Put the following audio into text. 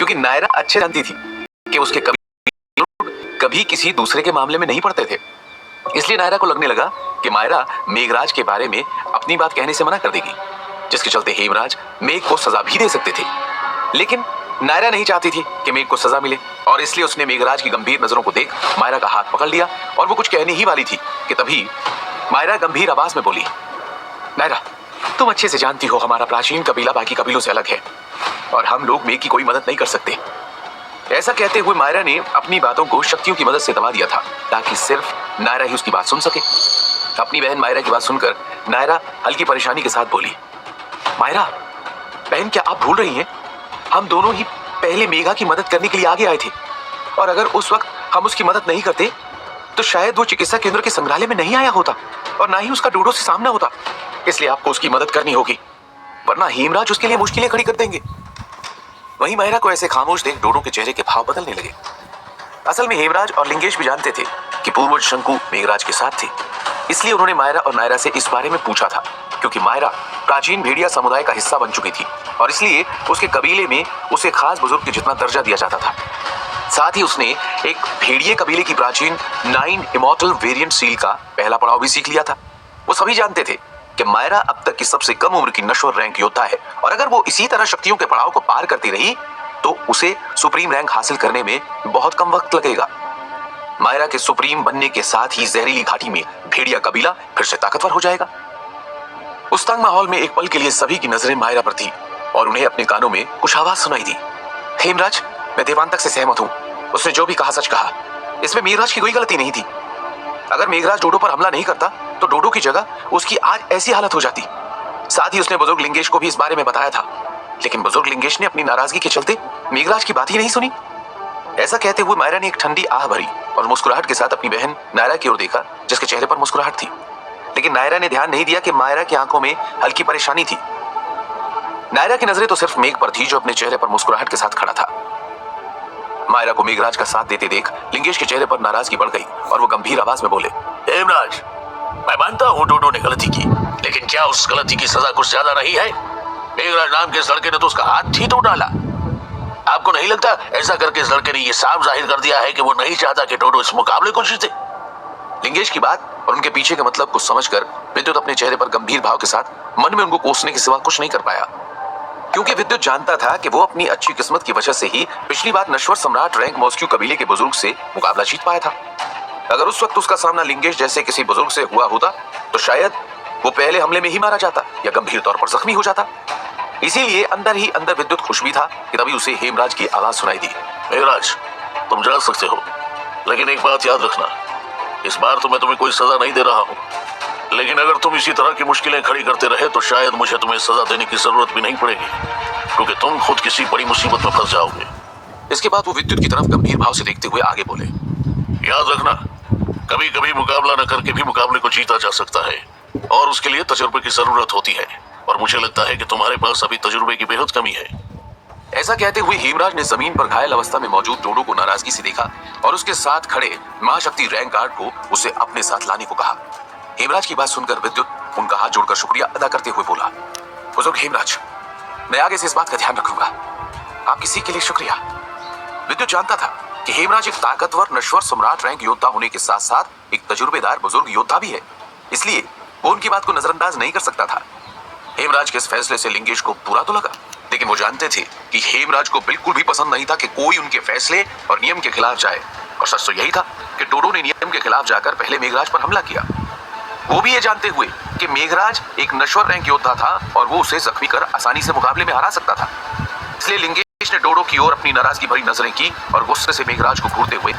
क्योंकि नायरा अच्छे जानती थी कि उसके कभी किसी दूसरे के मामले में नहीं पड़ते थे। इसलिए नायरा को लगने लगा कि मायरा मेघराज के बारे में अपनी बात कहने से मना कर देगी, जिसके चलते हेमराज मेघ को सजा भी दे सकते थे। लेकिन नायरा नहीं चाहती थी कि मेघ को सजा मिले, और इसलिए उसने मेघराज की गंभीर नजरों को देख मायरा का हाथ पकड़ लिया और वो कुछ कहने ही वाली थी कि तभी मायरा गंभीर आवाज में बोली, नायरा, तुम अच्छे से जानती हो हमारा प्राचीन कबीला बाकी कबीलों से अलग है और हम लोग मेघ की कोई मदद नहीं कर सकते। ऐसा कहते हुए मायरा ने अपनी बातों को शक्तियों की मदद से दबा दिया था ताकि सिर्फ नायरा ही उसकी बात सुन सके। अपनी बहन मायरा की बात सुनकर नायरा हल्की परेशानी के साथ बोली, मायरा बहन, क्या आप भूल रही हैं? हम दोनों ही पहले मेघा की मदद करने के लिए आगे आए थे, और अगर उस वक्त हम उसकी मदद नहीं करते तो शायद वो चिकित्सा केंद्र के संग्रहालय में नहीं आया होता और ना ही उसका डोडो से सामना होता। इसलिए आपको उसकी मदद करनी होगी, वरना हेमराज उसके लिए मुश्किलें खड़ी कर देंगे। वहीं मायरा को ऐसे खामोश देख डोडो के चेहरे के भाव बदलने लगे। असल में हेमराज और लिंगेश भी जानते थे कि पूर्वज शंकु मेघराज के साथ थे, इसलिए उन्होंने मायरा और नायरा से इस बारे में पूछा था, क्योंकि मायरा प्राचीन भेड़िया समुदाय का हिस्सा बन चुकी थी और इसलिए उसके कबीले में उसे खास बुजुर्ग के जितना दर्जा दिया जाता था। साथ ही उसने एक भेड़िए कबीले की प्राचीन 9 इमॉर्टल वेरिएंट सील का पहला पड़ाव भी सीख लिया था। वो सभी जानते थे कि मायरा अब तक की सबसे कम उम्र की नश्वर रैंक योद्धा है, और अगर वो इसी तरह शक्तियों के पड़ाव को पार करती रही तो उसे सुप्रीम रैंक हासिल करने में बहुत कम वक्त लगेगा। मायरा के सुप्रीम बनने के साथ ही जहरीली घाटी में भेड़िया कबीला फिर से ताकतवर हो जाएगा। उस तंग माहौल में एक पल के लिए सभी की नजरें मायरा पर थी और उन्हें अपने कानों में कुछ आवाज सुनाई दी। हेमराज, मैं देवांतक से सहमत हूं, उसने जो भी कहा सच कहा, इसमें मेघराज की कोई गलती नहीं थी। अगर मेघराज डोडो पर हमला नहीं करता तो डोडो की जगह उसकी आज ऐसी हालत हो जाती। साथ ही उसने बुजुर्ग लिंगेश को भी इस बारे में बताया था, लेकिन बुजुर्ग लिंगेश ने अपनी नाराजगी के चलते मेघराज की बात ही नहीं सुनी। ऐसा कहते हुए मायरा ने एक ठंडी आह भरी और मुस्कुराहट के साथ अपनी बहन नायरा की ओर देखा, जिसके चेहरे पर मुस्कुराहट थी। लेकिन नायरा ने ध्यान नहीं दिया कि मायरा की आंखों में हल्की परेशानी थी। नायरा की नजरें तो सिर्फ मेघ पर थी, जो अपने चेहरे पर मुस्कुराहट के साथ खड़ा था। मायरा को मेघराज का साथ देते देख लिंगेश के चेहरे पर नाराजगी बढ़ गई और वो गंभीर आवाज में बोले, हेमराज, मैं मानता हूं डोडो ने गलती की, लेकिन क्या उस गलती की सजा कुछ ज्यादा नहीं है? मेघराज नाम के इस लड़के ने तो उसका हाथ ही तोड़ डाला। आपको नहीं लगता ऐसा करके इस लड़के ने यह साफ जाहिर कर दिया है कि वो नहीं चाहता कि डोडो इस मुकाबले को जीते? लिंगेश की बात और उनके पीछे के मतलब को समझकर विद्युत अपने चेहरे पर गंभीर भाव के साथ मन में उनको कोसने के सिवा कुछ नहीं कर पाया, क्योंकि विद्युत जानता था कि वो अपनी अच्छी किस्मत की वजह से ही पिछली बार नश्वर सम्राट रैंक मॉस्क्यू कबीले के बुजुर्ग से मुकाबला जीत पाया था। अगर उस वक्त उसका सामना लिंगेश जैसे किसी बुजुर्ग से हुआ होता तो शायद वो पहले हमले में ही मारा जाता या गंभीर तौर पर जख्मी हो जाता। इसीलिए अंदर ही अंदर विद्युत खुश भी था कि तभी उसे हेमराज की आवाज सुनाई दी, मेघराज, तुम जा सकते हो, लेकिन एक बात याद रखना, इस बार तो मैं तुम्हें कोई सजा नहीं दे रहा हूँ, लेकिन अगर तुम इसी तरह की मुश्किलें खड़ी करते रहे तो शायद मुझे तुम्हें सजा देने की जरूरत भी नहीं पड़ेगी, क्योंकि तुम खुद किसी बड़ी मुसीबत में फंस जाओगे। इसके बाद वो विद्युत की तरफ गंभीर भाव से देखते हुए आगे बोले, याद रखना, कभी कभी मुकाबला न करके भी मुकाबले को जीता जा सकता है और उसके लिए तजुर्बे की जरूरत होती है, और मुझे लगता है कि तुम्हारे पास अभी तजुर्बे की बेहद कमी है। ऐसा कहते हुए हेमराज ने जमीन पर घायल अवस्था में मौजूद डोडो को नाराजगी से देखा और उसके साथ खड़े महाशक्ति रैंक गार्ड को उसे अपने साथ लाने को कहा। हेमराज की बात सुनकर विद्युत उनका हाथ जोड़कर शुक्रिया अदा करते हुए बोला, बुजुर्ग हेमराज, मैं आगे से इस बात का ध्यान रखूंगा, आपकी सीख के लिए शुक्रिया। विद्युत जानता था कि हेमराज एक ताकतवर नश्वर सम्राट रैंक योद्धा होने के साथ साथ एक तजुर्बेदार बुजुर्ग योद्धा भी है, इसलिए वो उनकी बात को नजरअंदाज नहीं कर सकता था। हेमराज के इस फैसले से लिंगेश को बुरा तो लगा, लेकिन वो जानते थे कि हेमराज को बिल्कुल भी पसंद नहीं था कि कोई उनके फैसले और नियम के खिलाफ जाए, और सच तो यही था कि डोडो ने नियम के खिलाफ जाकर पहले मेघराज पर हमला किया, वो भी ये जानते हुए कि मेघराज एक नश्वर रैंक योद्धा था और वो उसे जख्मी कर आसानी से मुकाबले में हरा सकता था। इसलिए लिंगेश ने डोडो की ओर अपनी नाराजगी भरी नजरें की और गुस्से से मेघराज को घूरते हुए